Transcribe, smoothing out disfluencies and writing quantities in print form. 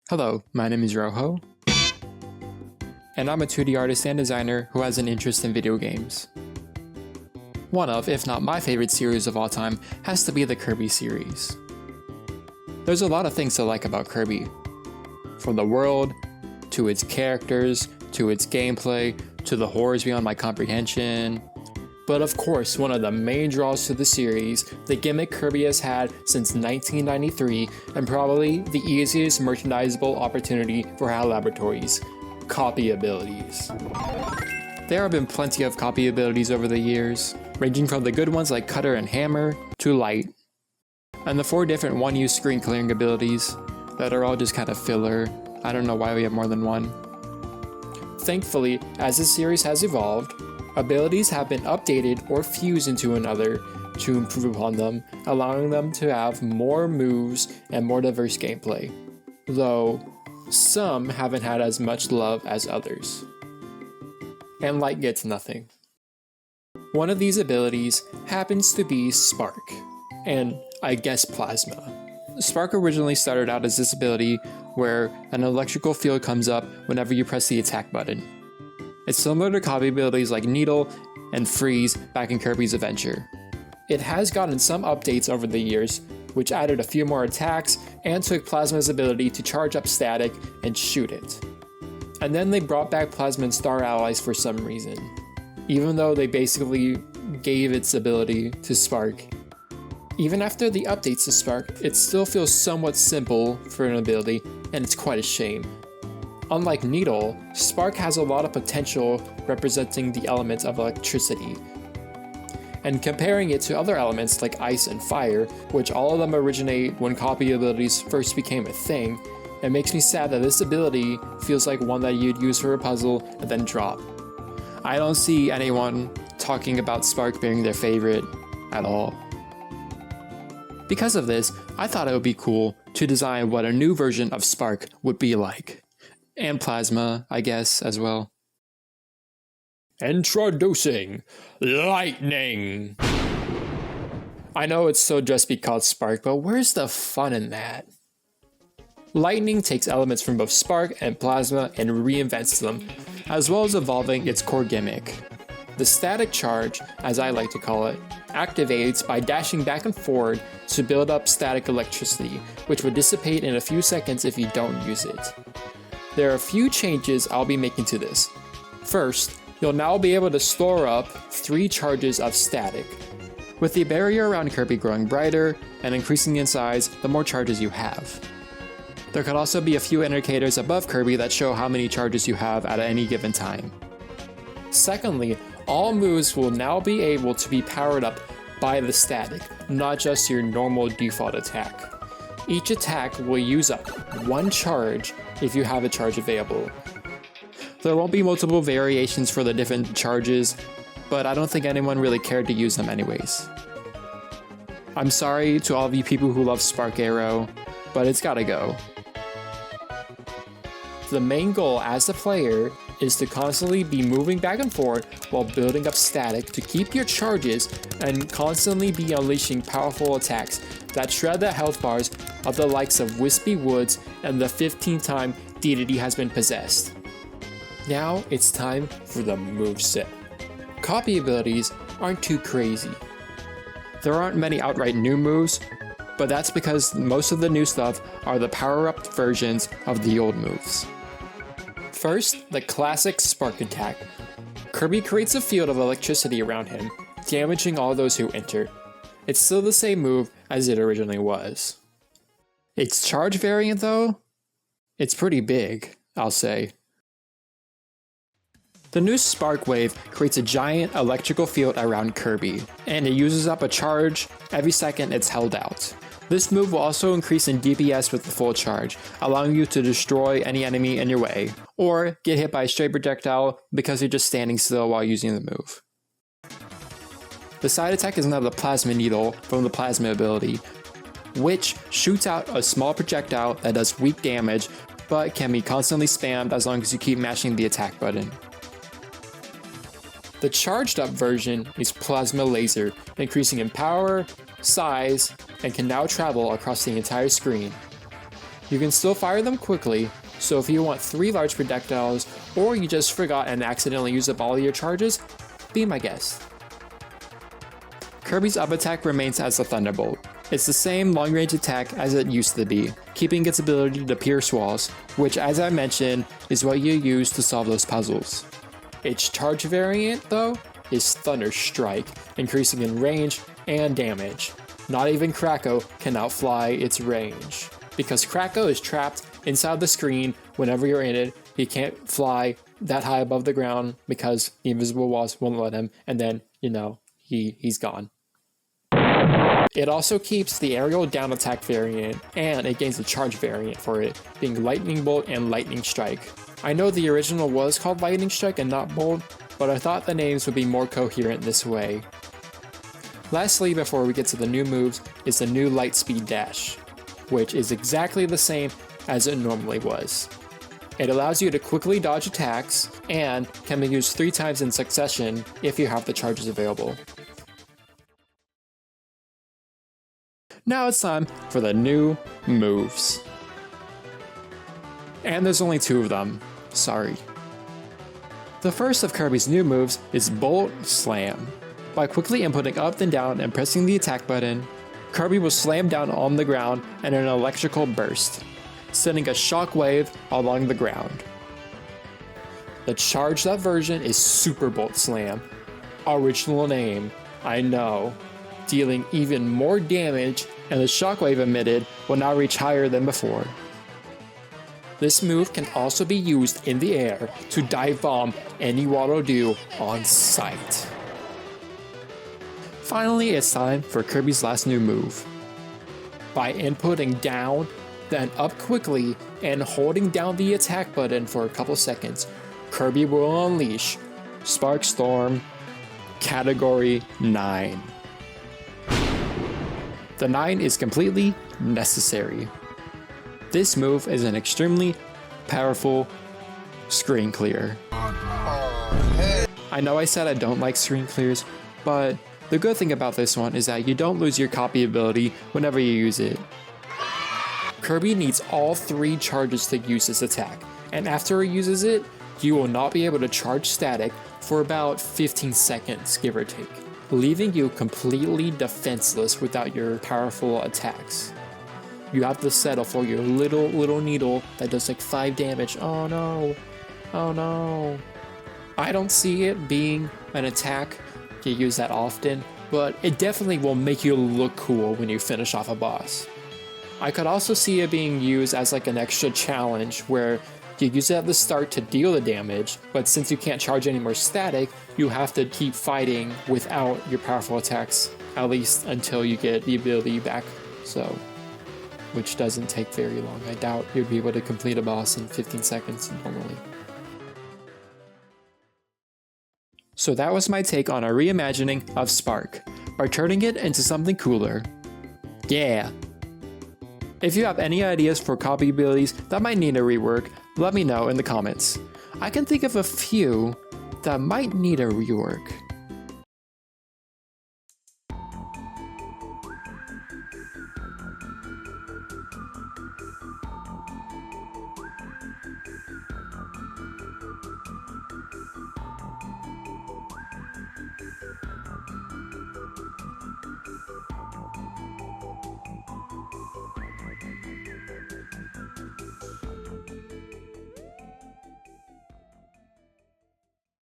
Hello, my name is Roho, and I'm a 2D artist and designer who has an interest in video games. One of, if not my favorite series of all time, has to be the Kirby series. There's a lot of things to like about Kirby. From the world, to its characters, to its gameplay, to the horrors beyond my comprehension. But of course, one of the main draws to the series, the gimmick Kirby has had since 1993, and probably the easiest merchandisable opportunity for HAL Laboratories: copy abilities. There have been plenty of copy abilities over the years, ranging from the good ones like Cutter and Hammer, to Light, and the 4 different one-use screen clearing abilities that are all just kind of filler. I don't know why we have more than one. Thankfully, as the series has evolved, abilities have been updated or fused into another to improve upon them, allowing them to have more moves and more diverse gameplay, though some haven't had as much love as others. And Light gets nothing. One of these abilities happens to be Spark, and I guess Plasma. Spark originally started out as this ability where an electrical field comes up whenever you press the attack button. It's similar to copy abilities like Needle and Freeze back in Kirby's Adventure. It has gotten some updates over the years, which added a few more attacks and took Plasma's ability to charge up static and shoot it. And then they brought back Plasma and Star Allies for some reason, even though they basically gave its ability to Spark. Even after the updates to Spark, it still feels somewhat simple for an ability, and it's quite a shame. Unlike Needle, Spark has a lot of potential representing the element of electricity. And comparing it to other elements like Ice and Fire, which all of them originate when copy abilities first became a thing, it makes me sad that this ability feels like one that you'd use for a puzzle and then drop. I don't see anyone talking about Spark being their favorite at all. Because of this, I thought it would be cool to design what a new version of Spark would be like. And Plasma, I guess, as well. Introducing Lightning! I know it's still just be called Spark, but where's the fun in that? Lightning takes elements from both Spark and Plasma and reinvents them, as well as evolving its core gimmick. The static charge, as I like to call it, activates by dashing back and forward to build up static electricity, which would dissipate in a few seconds if you don't use it. There are a few changes I'll be making to this. First, you'll now be able to store up 3 charges of static, with the barrier around Kirby growing brighter and increasing in size the more charges you have. There could also be a few indicators above Kirby that show how many charges you have at any given time. Secondly, all moves will now be able to be powered up by the static, not just your normal default attack. Each attack will use up 1 charge if you have a charge available. There won't be multiple variations for the different charges, but I don't think anyone really cared to use them anyways. I'm sorry to all of you people who love Spark Arrow, but it's gotta go. The main goal as a player is to constantly be moving back and forth while building up static to keep your charges and constantly be unleashing powerful attacks that shred the health bars of the likes of Wispy Woods and the 15th time Dedede has been possessed. Now it's time for the moveset. Copy abilities aren't too crazy. There aren't many outright new moves, but that's because most of the new stuff are the power-up versions of the old moves. First, the classic Spark attack. Kirby creates a field of electricity around him, damaging all those who enter. It's still the same move as it originally was. Its charge variant though? It's pretty big, I'll say. The new Spark Wave creates a giant electrical field around Kirby, and it uses up a charge every second it's held out. This move will also increase in DPS with the full charge, allowing you to destroy any enemy in your way, or get hit by a straight projectile because you're just standing still while using the move. The side attack is now the Plasma Needle from the Plasma ability, which shoots out a small projectile that does weak damage, but can be constantly spammed as long as you keep mashing the attack button. The charged up version is Plasma Laser, increasing in power, size, and can now travel across the entire screen. You can still fire them quickly, so if you want 3 large projectiles, or you just forgot and accidentally used up all of your charges, be my guest. Kirby's up attack remains as a Thunderbolt. It's the same long range attack as it used to be, keeping its ability to pierce walls, which as I mentioned is what you use to solve those puzzles. Its charge variant though is Thunder Strike, increasing in range and damage. Not even Kracko can outfly its range. Because Kracko is trapped inside the screen whenever you're in it, he can't fly that high above the ground because the invisible walls won't let him, and then, he's gone. It also keeps the aerial down attack variant, and it gains a charge variant for it, being Lightning Bolt and Lightning Strike. I know the original was called Lightning Strike and not Bolt, but I thought the names would be more coherent this way. Lastly, before we get to the new moves, is the new Lightspeed Dash, which is exactly the same as it normally was. It allows you to quickly dodge attacks, and can be used 3 times in succession if you have the charges available. Now it's time for the new moves. And there's only 2 of them, sorry. The first of Kirby's new moves is Bolt Slam. By quickly inputting up and down and pressing the attack button, Kirby will slam down on the ground in an electrical burst, sending a shockwave along the ground. The charged up version is Super Bolt Slam. Original name, I know. Dealing even more damage, and the shockwave emitted will now reach higher than before. This move can also be used in the air to dive bomb any Waddle Doo on sight. Finally, it's time for Kirby's last new move. By inputting down, then up quickly, and holding down the attack button for a couple seconds, Kirby will unleash Spark Storm Category 9. The 9 is completely necessary. This move is an extremely powerful screen clear. I know I said I don't like screen clears, but the good thing about this one is that you don't lose your copy ability whenever you use it. Kirby needs all 3 charges to use this attack, and after he uses it, you will not be able to charge static for about 15 seconds, give or take, leaving you completely defenseless without your powerful attacks. You have to settle for your little needle that does like 5 damage. Oh no, oh no. I don't see it being an attack you use that often, but it definitely will make you look cool when you finish off a boss. I could also see it being used as like an extra challenge where you use it at the start to deal the damage, but since you can't charge any more static, you have to keep fighting without your powerful attacks, at least until you get the ability back, which doesn't take very long. I doubt you'd be able to complete a boss in 15 seconds normally. So that was my take on a reimagining of Spark, by turning it into something cooler. Yeah! If you have any ideas for copy abilities that might need a rework, let me know in the comments. I can think of a few that might need a rework.